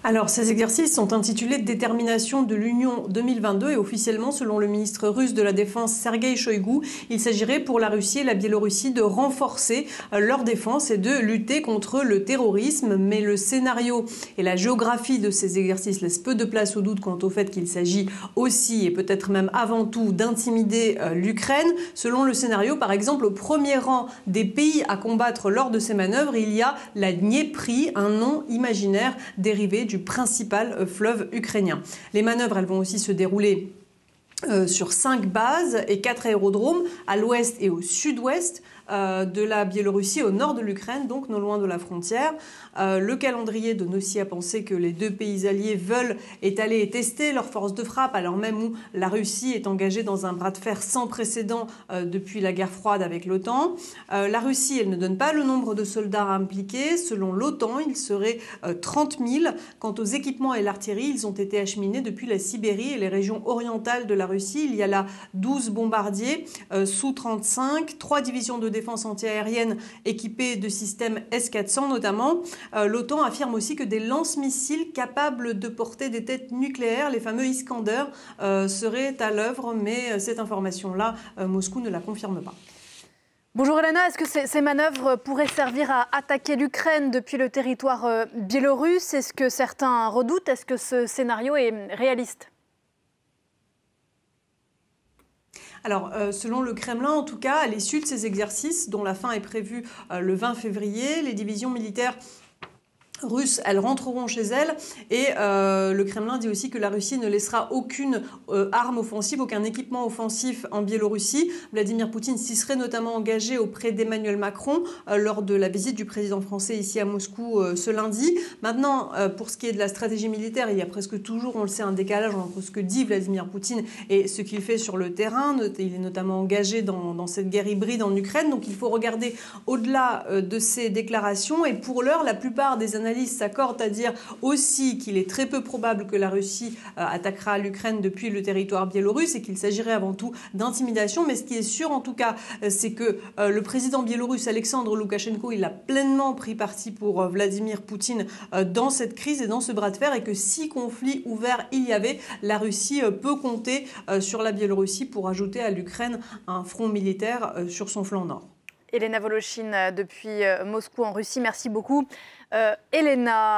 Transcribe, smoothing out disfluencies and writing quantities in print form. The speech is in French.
Alors, ces exercices sont intitulés Détermination de l'Union 2022 et officiellement, selon le ministre russe de la Défense Sergueï Shoïgu, il s'agirait pour la Russie et la Biélorussie de renforcer leur défense et de lutter contre le terrorisme. Mais le scénario et la géographie de ces exercices laissent peu de place au doute quant au fait qu'il s'agit aussi et peut-être même avant tout d'intimider l'Ukraine. Selon le scénario, par exemple, au premier rang des pays à combattre lors de ces manœuvres, il y a la Dniepri, un nom imaginaire dérivé du principal fleuve ukrainien. Les manœuvres, elles vont aussi se dérouler sur 5 bases et 4 aérodromes à l'ouest et au sud-ouest de la Biélorussie, au nord de l'Ukraine, donc non loin de la frontière. Le calendrier donne aussi à penser que les deux pays alliés veulent étaler et tester leur force de frappe, alors même où la Russie est engagée dans un bras de fer sans précédent depuis la guerre froide avec l'OTAN. La Russie, elle ne donne pas le nombre de soldats impliqués. Selon l'OTAN, il serait 30 000. Quant aux équipements et l'artillerie, ils ont été acheminés depuis la Sibérie et les régions orientales de la Russie. Il y a là 12 bombardiers Su-35, 3 divisions de défense antiaérienne équipées de systèmes S-400 notamment. L'OTAN affirme aussi que des lance-missiles capables de porter des têtes nucléaires, les fameux Iskander, seraient à l'œuvre, mais cette information-là, Moscou ne la confirme pas. Bonjour Elena, est-ce que ces manœuvres pourraient servir à attaquer l'Ukraine depuis le territoire biélorusse? Est-ce que certains redoutent? Est-ce que ce scénario est réaliste? Alors, selon le Kremlin, en tout cas, à l'issue de ces exercices, dont la fin est prévue le 20 février, les divisions militaires russes, elles rentreront chez elles et le Kremlin dit aussi que la Russie ne laissera aucune arme offensive, aucun équipement offensif en Biélorussie. Vladimir Poutine s'y serait notamment engagé auprès d'Emmanuel Macron lors de la visite du président français ici à Moscou ce lundi. Maintenant, pour ce qui est de la stratégie militaire, il y a presque toujours, on le sait, un décalage entre ce que dit Vladimir Poutine et ce qu'il fait sur le terrain. Il est notamment engagé dans cette guerre hybride en Ukraine, donc il faut regarder au-delà de ces déclarations. Et pour l'heure, la plupart des analystes s'accordent à dire aussi qu'il est très peu probable que la Russie attaquera l'Ukraine depuis le territoire biélorusse et qu'il s'agirait avant tout d'intimidation. Mais ce qui est sûr en tout cas, c'est que le président biélorusse Alexandre Loukachenko, il a pleinement pris parti pour Vladimir Poutine dans cette crise et dans ce bras de fer, et que si conflit ouvert il y avait, la Russie peut compter sur la Biélorussie pour ajouter à l'Ukraine un front militaire sur son flanc nord. Elena Voloshin depuis Moscou en Russie, merci beaucoup. Elena.